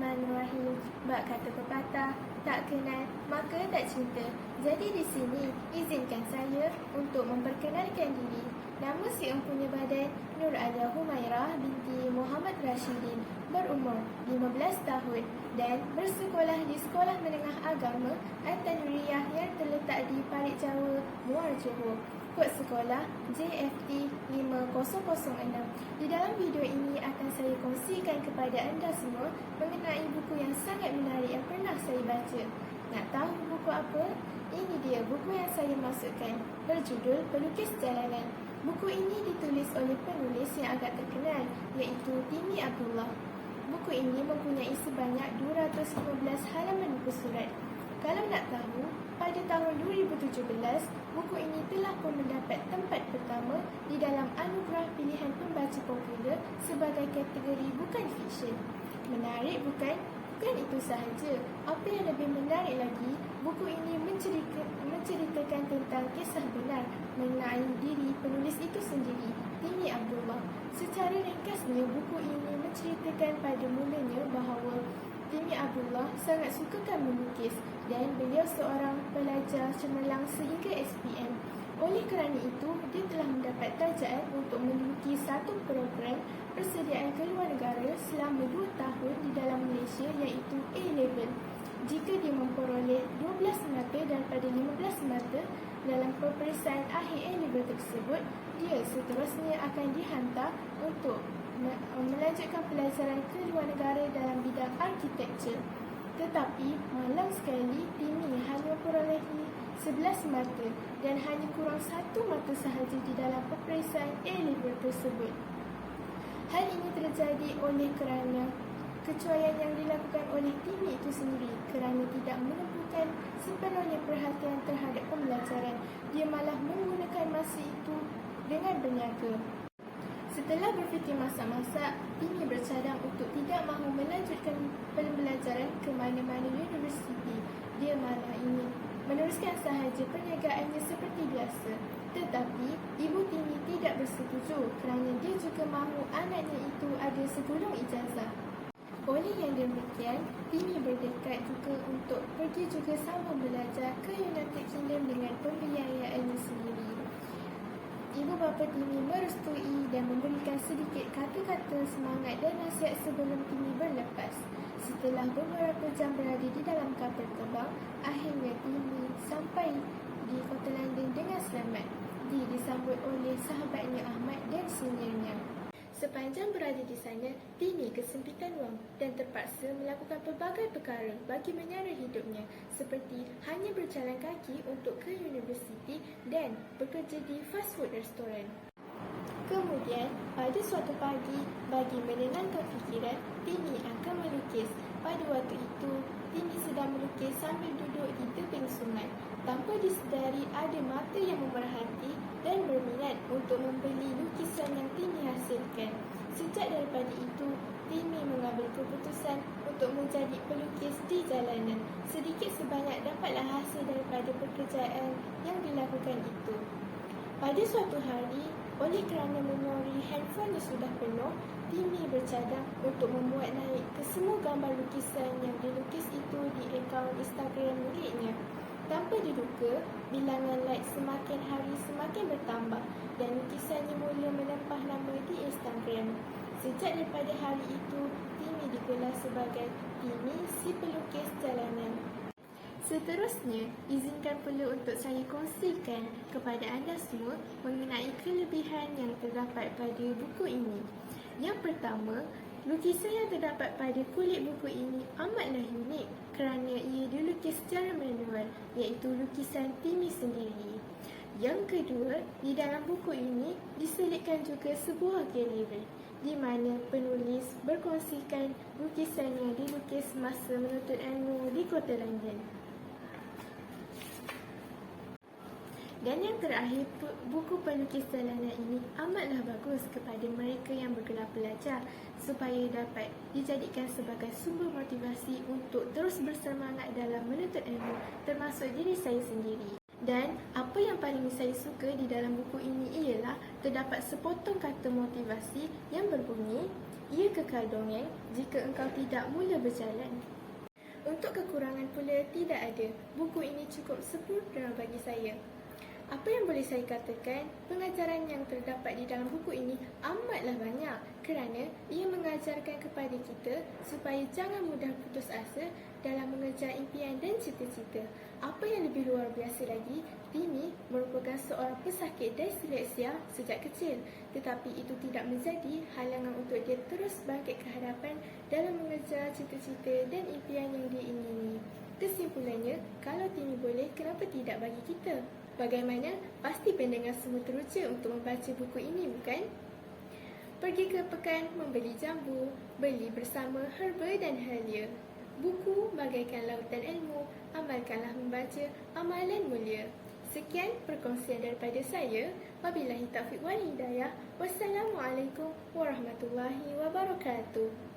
Bismillahirrahmanirrahim. Bak kata pepatah, tak kenal maka tak cinta. Jadi di sini izinkan saya untuk memperkenalkan diri. Nama si empunya badan Nur Alia Humairah binti Muhammad Rashidin, berumur 15 tahun dan bersekolah di Sekolah Menengah Agama At-Tanwiriyah yang terletak di Parit Jawa, Muar Johor. Kod sekolah JFT 5006. Di dalam video ini akan saya kongsikan kepada anda semua mengenai buku yang sangat menarik yang pernah saya baca. Nak tahu buku apa? Ini dia buku yang saya maksudkan, berjudul Pelukis Jalanan. Buku ini ditulis oleh penulis yang agak terkenal, iaitu Timi Abdullah. Buku ini mempunyai sebanyak 215 halaman buku surat. Kalau nak tahu, pada tahun 2017, buku ini telah pun mendapat tempat pertama di dalam anugerah pilihan pembaca popular sebagai kategori bukan fiksyen. Menarik bukan? Bukan itu sahaja. Apa yang lebih menarik lagi, buku ini menceritakan tentang kisah benar mengenai diri penulis itu sendiri, Timi Abdullah. Secara ringkasnya, buku ini menceritakan pada mulanya bahawa Timi Abdullah sangat sukakan melukis dan beliau seorang pelajar cemerlang sehingga SPM. Oleh kerana itu, dia telah mendapat tajaan untuk melukis satu program persediaan keluar negara selama 2 tahun di dalam Malaysia, iaitu A-Level. Jika dia memperoleh 12 mata daripada 15 mata dalam peperiksaan akhir A-Level tersebut, dia seterusnya akan dihantar untuk melanjutkan pelajaran ke luar negara dalam bidang arkitektur. Tetapi malang sekali, Timi hanya memperoleh 11 mata dan hanya kurang 1 mata sahaja di dalam peperiksaan A-Level tersebut. Hal ini terjadi oleh kerana kecuaian yang dilakukan oleh Timi itu sendiri kerana tidak menumpukan sepenuhnya perhatian terhadap pembelajaran. Dia malah menggunakan masa itu dengan berniaga. Setelah berfikir masak-masak, Timi bercadang untuk tidak mahu melanjutkan pembelajaran ke mana-mana universiti. Dia malah ingin meneruskan sahaja perniagaannya seperti biasa. Tetapi, ibu Timi tidak bersetuju kerana dia juga mahu anaknya itu ada segulung ijazah. Oleh yang demikian, Timi berdekat juga untuk pergi juga sambung belajar ke United Kingdom dengan pembiayaannya sendiri. Ibu bapa Timi merestui dan memberikan sedikit kata-kata semangat dan nasihat sebelum Timi berlepas. Setelah beberapa jam berada di dalam kapal terbang, akhirnya Timi sampai di kota London dengan selamat. Dia disambut oleh sahabatnya Ahmad dan seniornya. Sepanjang berada di sana, Timi kesempitan wang dan terpaksa melakukan pelbagai perkara bagi menyara hidupnya, seperti hanya berjalan kaki untuk ke universiti dan bekerja di fast food restoran. Kemudian, pada suatu pagi, bagi menenangkan fikiran, Timi akan melukis. Pada waktu itu, Timi sedang melukis sambil duduk di tebing sungai. Tanpa disedari, ada mata yang memerhati dan berminat untuk membeli lukisan yang Timi hasilkan. Sejak daripada itu, Timi mengambil keputusan untuk menjadi pelukis di jalanan. Sedikit sebanyak dapatlah hasil daripada pekerjaan yang dilakukan itu. Pada suatu hari, oleh kerana memori handphonenya sudah penuh, Timi bercadang untuk membuat naik ke semua gambar lukisan yang dilukis itu di akaun Instagram miliknya. Tanpa diduga, bilangan like semakin hari semakin bertambah dan lukisannya mula menempah nama di Instagram. Sejak daripada hari itu, Timi digelar sebagai Timi si pelukis jalanan. Seterusnya, izinkan pula untuk saya kongsikan kepada anda semua mengenai kelebihan yang terdapat pada buku ini. Yang pertama, lukisan yang terdapat pada kulit buku ini amatlah unik kerana ia dilukis secara manual, iaitu lukisan Timi sendiri. Yang kedua, di dalam buku ini diselitkan juga sebuah galeri di mana penulis berkongsikan lukisan yang dilukis masa menuntut ilmu di kota London. Dan yang terakhir, buku pelukis jalanan ini amatlah bagus kepada mereka yang bergelar pelajar supaya dapat dijadikan sebagai sumber motivasi untuk terus bersemangat dalam menuntut ilmu, termasuk diri saya sendiri. Dan apa yang paling saya suka di dalam buku ini ialah terdapat sepotong kata motivasi yang berbunyi, ia kekal dongeng jika engkau tidak mula berjalan. Untuk kekurangan pula tidak ada. Buku ini cukup sempurna bagi saya. Apa yang boleh saya katakan, pengajaran yang terdapat di dalam buku ini amatlah banyak kerana ia mengajarkan kepada kita supaya jangan mudah putus asa dalam mengejar impian dan cita-cita. Apa yang lebih luar biasa lagi, Tini merupakan seorang pesakit disleksia sejak kecil, tetapi itu tidak menjadi halangan untuk dia terus bangkit ke hadapan dalam mengejar cita-cita dan impian yang dia ingini. Kesimpulannya, kalau Tini boleh, kenapa tidak bagi kita? Bagaimana? Pasti pendengar semua teruja untuk membaca buku ini, bukan? Pergi ke pekan membeli jambu, beli bersama Herba dan Halia. Buku bagaikan lautan ilmu, amalkanlah membaca, amalan mulia. Sekian perkongsian daripada saya. Wabillahi taufiq wal hidayah. Wassalamualaikum warahmatullahi wabarakatuh.